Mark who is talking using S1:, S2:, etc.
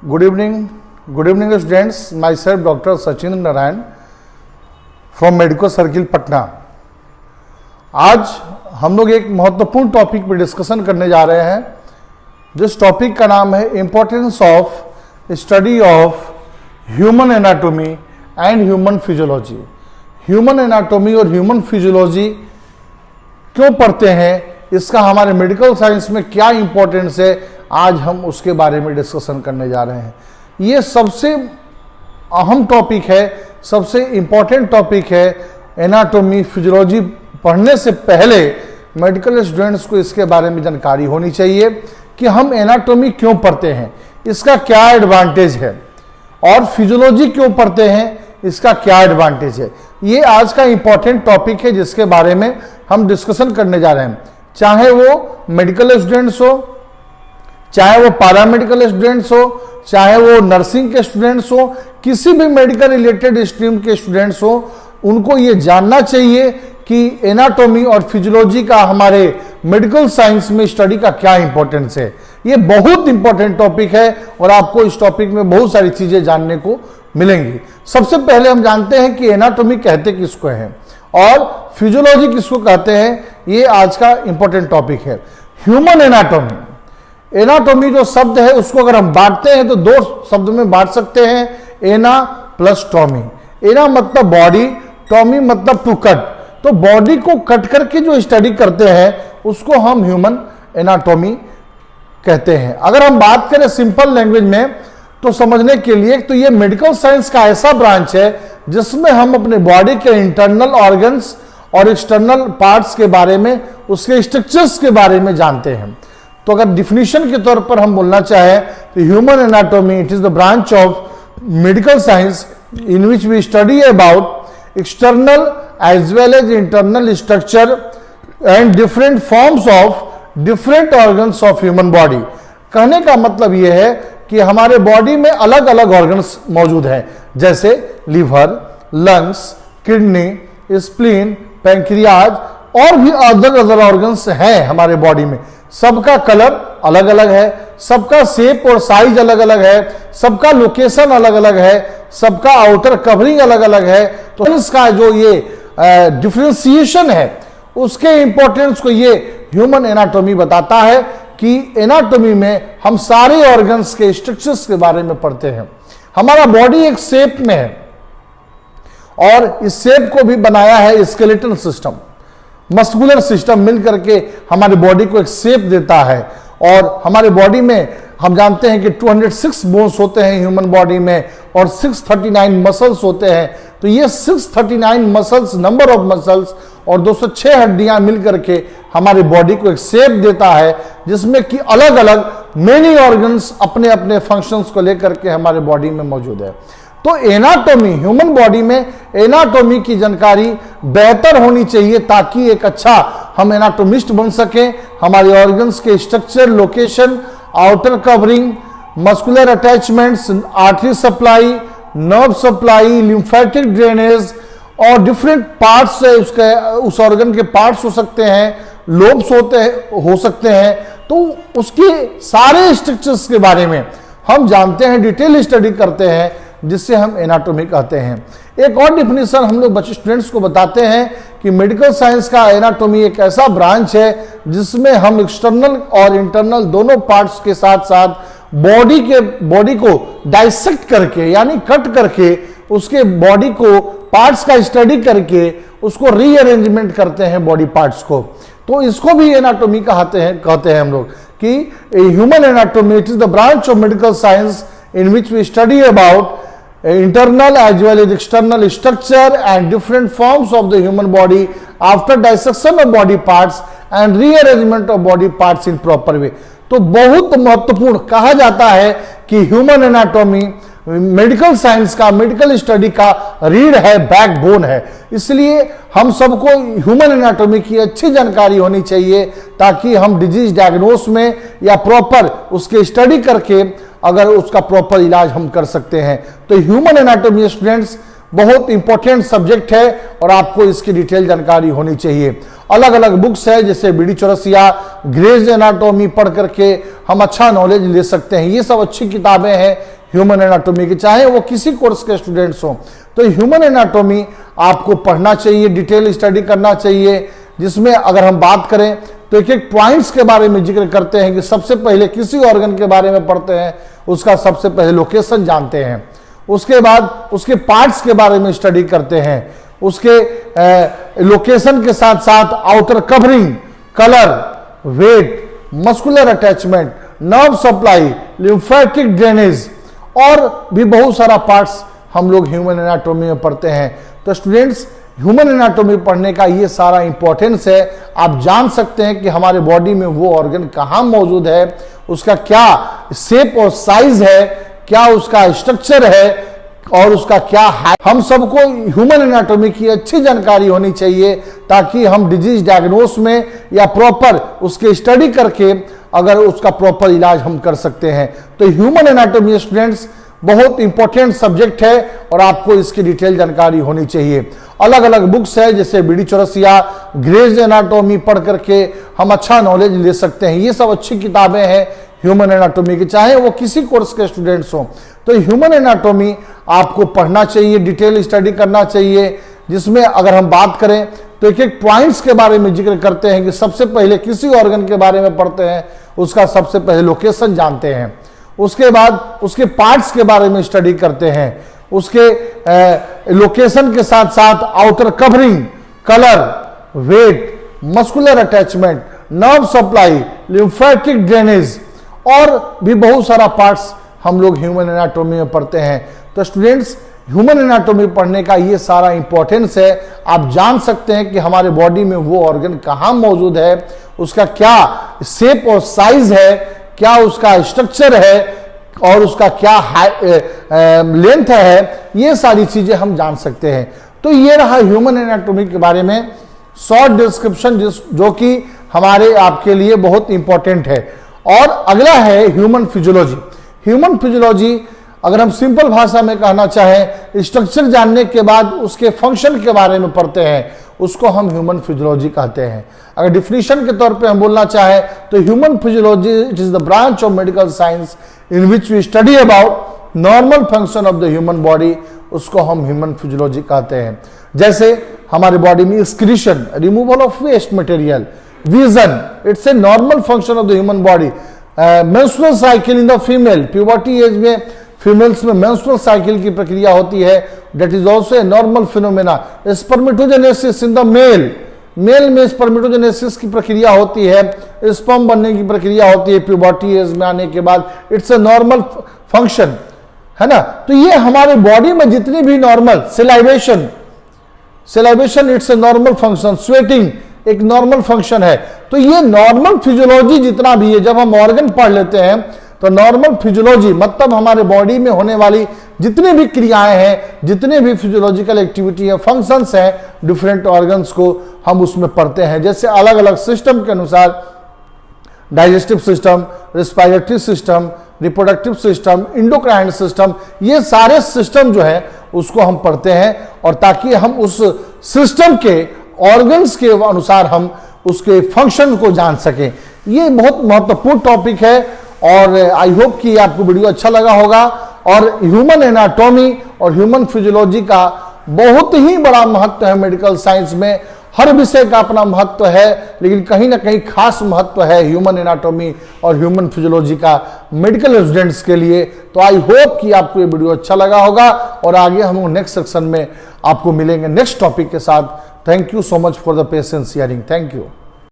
S1: Good evening students. Myself Dr. Sachin Narayan from Medico Circle Patna. आज हम लोग एक महत्वपूर्ण टॉपिक पर डिस्कशन करने जा रहे हैं। जिस टॉपिक का नाम है importance of study of human anatomy and human physiology. Human anatomy और ह्यूमन फिजियोलॉजी क्यों पढ़ते हैं, इसका हमारे मेडिकल साइंस में क्या इंपॉर्टेंस है, आज हम उसके बारे में डिस्कशन करने जा रहे हैं। ये सबसे अहम टॉपिक है, सबसे इम्पॉर्टेंट टॉपिक है। एनाटॉमी फिजियोलॉजी पढ़ने से पहले मेडिकल स्टूडेंट्स को इसके बारे में जानकारी होनी चाहिए कि हम एनाटॉमी क्यों पढ़ते हैं, इसका क्या एडवांटेज है, और फिजियोलॉजी क्यों पढ़ते हैं, इसका क्या एडवांटेज है। ये आज का इंपॉर्टेंट टॉपिक है जिसके बारे में हम डिस्कशन करने जा रहे हैं। चाहे वो मेडिकल स्टूडेंट्स हो, चाहे वो पैरामेडिकल स्टूडेंट्स हो, चाहे वो नर्सिंग के स्टूडेंट्स हो, किसी भी मेडिकल रिलेटेड स्ट्रीम के स्टूडेंट्स हो, उनको ये जानना चाहिए कि एनाटॉमी और फिजियोलॉजी का हमारे मेडिकल साइंस में स्टडी का क्या इंपॉर्टेंस है। ये बहुत इंपॉर्टेंट टॉपिक है और आपको इस टॉपिक में बहुत सारी चीजें जानने को मिलेंगी। सबसे पहले हम जानते हैं कि एनाटॉमी कहते किसको हैं और फिजियोलॉजी किसको कहते हैं। ये आज का इंपॉर्टेंट टॉपिक है। ह्यूमन एनाटॉमी, एनाटॉमी जो शब्द है उसको अगर हम बांटते हैं तो दो शब्द में बांट सकते हैं, एना प्लस टॉमी। एना मतलब बॉडी, टॉमी मतलब टू कट। तो बॉडी को कट करके जो स्टडी करते हैं उसको हम ह्यूमन एनाटॉमी कहते हैं। अगर हम बात करें सिंपल लैंग्वेज में तो समझने के लिए, तो ये मेडिकल साइंस का ऐसा ब्रांच है जिसमें हम अपने बॉडी के इंटरनल ऑर्गन्स और एक्सटर्नल पार्ट्स के बारे में, उसके स्ट्रक्चर्स के बारे में जानते हैं। तो अगर डिफिनीशन के तौर पर हम बोलना चाहें तो human anatomy it is the branch of medical science in which we study about external as well as internal structure and different forms of different organs of human body. कहने का मतलब यह है कि हमारे बॉडी में अलग अलग ऑर्गन्स मौजूद हैं, जैसे liver, lungs, kidney, spleen, pancreas और भी अदर ऑर्गन्स हैं हमारे बॉडी में। सबका कलर अलग अलग है, सबका शेप और साइज अलग अलग है, सबका लोकेशन अलग अलग है, सबका आउटर कवरिंग अलग अलग है। तो इसका जो ये डिफरेंशिएशन है उसके इंपॉर्टेंस को ये ह्यूमन एनाटॉमी बताता है कि एनाटॉमी में हम सारे ऑर्गन्स के स्ट्रक्चर्स के बारे में पढ़ते हैं। हमारा बॉडी एक शेप में है और इस शेप को भी बनाया है स्केलेटल सिस्टम, मस्कुलर सिस्टम मिलकर के हमारे बॉडी को एक शेप देता है। और हमारे बॉडी में हम जानते हैं कि 206 बोन्स होते हैं ह्यूमन बॉडी में और 639 मसल्स होते हैं। तो ये 639 मसल्स, नंबर ऑफ मसल्स और 206 हड्डियां मिलकर के हमारे बॉडी को एक शेप देता है, जिसमें कि अलग अलग मेनी ऑर्गन्स अपने अपने फंक्शंस को लेकर के हमारे बॉडी में मौजूद है। तो एनाटॉमी, ह्यूमन बॉडी में एनाटॉमी की जानकारी बेहतर होनी चाहिए ताकि एक अच्छा हम एनाटोमिस्ट बन सकें। हमारे ऑर्गन्स के structure, location, outer covering, muscular attachments, artery supply, nerve supply, lymphatic drainage और डिफरेंट पार्ट्स है उसके, उस ऑर्गन के पार्ट्स हो सकते हैं, लोब्स हो सकते हैं। तो उसके सारे स्ट्रक्चर्स के बारे में हम जानते हैं, डिटेल स्टडी करते हैं, जिससे हम एनाटॉमी कहते हैं। एक और डिफिनेशन हम लोग बच्चे स्टूडेंट्स को बताते हैं कि मेडिकल साइंस का एनाटॉमी एक ऐसा ब्रांच है जिसमें हम एक्सटर्नल और इंटरनल दोनों पार्ट्स के साथ साथ बॉडी को डाइसेक्ट करके, यानी कट करके, उसके बॉडी को पार्ट्स का स्टडी करके उसको रीअरेंजमेंट करते हैं बॉडी पार्ट्स को। तो इसको भी एनाटॉमी कहते हैं हम लोग कि human anatomy it is the branch of medical science in which we study about internal as well as external structure and different forms of the human body after dissection of body parts and rearrangement of body parts in proper way। तो बहुत महत्वपूर्ण कहा जाता है कि human anatomy medical science का, medical study का रीढ़ है, बैकबोन है। इसलिए हम सबको ह्यूमन एनाटॉमी की अच्छी जानकारी होनी चाहिए ताकि हम डिजीज डायग्नोस में या प्रॉपर उसके स्टडी करके अगर उसका प्रॉपर इलाज हम कर सकते हैं। तो ह्यूमन एनाटॉमी स्टूडेंट्स बहुत इंपॉर्टेंट सब्जेक्ट है और आपको इसकी डिटेल जानकारी होनी चाहिए। अलग अलग बुक्स है जैसे बीडी चौरसिया, ग्रेज एनाटॉमी पढ़ करके हम अच्छा नॉलेज ले सकते हैं। ये सब अच्छी किताबें हैं ह्यूमन एनाटॉमी की, चाहे वो किसी कोर्स के स्टूडेंट्स हो। तो ह्यूमन एनाटॉमी आपको पढ़ना चाहिए, डिटेल स्टडी करना चाहिए, जिसमें अगर हम बात करें तो एक एक पॉइंट्स के बारे में जिक्र करते हैं कि सबसे पहले किसी ऑर्गन के बारे में पढ़ते हैं, उसका सबसे पहले लोकेशन जानते हैं, उसके बाद उसके पार्ट्स के बारे में स्टडी करते हैं, उसके लोकेशन के साथ साथ outer covering, colour, weight, muscular attachment, nerve supply, lymphatic drainage और भी बहुत सारा पार्ट्स हम लोग ह्यूमन एनाटॉमी में पढ़ते हैं। तो स्टूडेंट्स, ह्यूमन एनाटॉमी पढ़ने का ये सारा इंपॉर्टेंस है। आप जान सकते हैं कि हमारे बॉडी में वो ऑर्गन कहाँ मौजूद है, उसका क्या शेप और साइज है, क्या उसका स्ट्रक्चर है और उसका क्या है। हम सबको ह्यूमन एनाटॉमी की अच्छी जानकारी होनी चाहिए, ताकि हम डिजीज डायग्नोस में या प्रॉपर उसके स्टडी करके अगर उसका प्रॉपर इलाज हम कर सकते हैं। तो ह्यूमन एनाटॉमी स्टूडेंट्स बहुत इंपॉर्टेंट सब्जेक्ट है और आपको इसकी डिटेल जानकारी होनी चाहिए। अलग अलग बुक्स है, जैसे बीडी चौरसिया, ग्रेज एनाटॉमी पढ़ करके हम अच्छा नॉलेज ले सकते हैं। ये सब अच्छी किताबें हैं ह्यूमन एनाटॉमी की, चाहे वो किसी कोर्स के स्टूडेंट्स हो। तो ह्यूमन एनाटॉमी आपको पढ़ना चाहिए, डिटेल स्टडी करना चाहिए, जिसमें अगर हम बात करें तो एक एक पॉइंट्स के बारे में जिक्र करते हैं कि सबसे पहले किसी ऑर्गन के बारे में पढ़ते हैं, उसका सबसे पहले लोकेशन जानते हैं, उसके बाद उसके पार्ट्स के बारे में स्टडी करते हैं, उसके लोकेशन के साथ साथ outer covering, colour, weight, muscular attachment, nerve supply, lymphatic drainage और भी बहुत सारा पार्ट्स हम लोग ह्यूमन एनाटॉमी में पढ़ते हैं। तो स्टूडेंट्स, ह्यूमन एनाटॉमी पढ़ने का ये सारा इंपॉर्टेंस है। आप जान सकते हैं कि हमारे बॉडी में वो ऑर्गन कहाँ मौजूद है, उसका क्या शेप और साइज है, क्या उसका स्ट्रक्चर है और उसका क्या लेंथ है, ये सारी चीजें हम जान सकते हैं। तो ये रहा ह्यूमन एनाटॉमी के बारे में शॉर्ट डिस्क्रिप्शन, जो कि हमारे आपके लिए बहुत इंपॉर्टेंट है। और अगला है ह्यूमन फिजियोलॉजी। ह्यूमन फिजियोलॉजी अगर हम सिंपल भाषा में कहना चाहें, स्ट्रक्चर जानने के बाद उसके फंक्शन के बारे में पढ़ते हैं, उसको हम ह्यूमन फिजियोलॉजी कहते हैं। अगर डिफिनीशन के तौर पे हम बोलना चाहें तो human physiology it is the branch of medical science in which we study about normal function of the human body, उसको हम ह्यूमन फिजियोलॉजी कहते हैं। जैसे हमारे बॉडी में excretion, removal of waste material, vision, it's a normal function of the human body. Menstrual cycle in the female, puberty age में females में menstrual cycle की प्रक्रिया होती है, that is also a normal phenomena. Spermatogenesis in the male, male में spermatogenesis की प्रक्रिया होती है, स्पर्म बनने की प्रक्रिया होती है प्यूबर्टी एज में आने के बाद, इट्स ए नॉर्मल फंक्शन, है ना। तो ये हमारे बॉडी में जितनी भी normal salivation it's a normal function, sweating एक नॉर्मल फंक्शन है। तो ये नॉर्मल फिजियोलॉजी जितना भी है, जब हम ऑर्गन पढ़ लेते हैं तो नॉर्मल फिजियोलॉजी मतलब हमारे बॉडी में होने वाली जितनी भी क्रियाएं हैं, जितने भी फिजियोलॉजिकल एक्टिविटी है, फंक्शंस हैं डिफरेंट ऑर्गन्स को, हम उसमें पढ़ते हैं। जैसे अलग अलग सिस्टम के अनुसार digestive system, respiratory system, reproductive system, endocrine system, ये सारे सिस्टम जो है उसको हम पढ़ते हैं, और ताकि हम उस सिस्टम के ऑर्गन्स के अनुसार हम उसके फंक्शन को जान सकें। ये बहुत महत्वपूर्ण टॉपिक है और आई होप कि आपको वीडियो अच्छा लगा होगा। और ह्यूमन एनाटॉमी और ह्यूमन फिजियोलॉजी का बहुत ही बड़ा महत्व है मेडिकल साइंस में। हर विषय का अपना महत्व है, लेकिन कहीं ना कहीं खास महत्व है ह्यूमन एनाटॉमी और ह्यूमन फिजियोलॉजी का मेडिकल स्टूडेंट्स के लिए। तो आई होप कि आपको ये वीडियो अच्छा लगा होगा और आगे हम नेक्स्ट सेक्शन में आपको मिलेंगे नेक्स्ट टॉपिक के साथ। Thank you so much for the patience hearing. Thank you.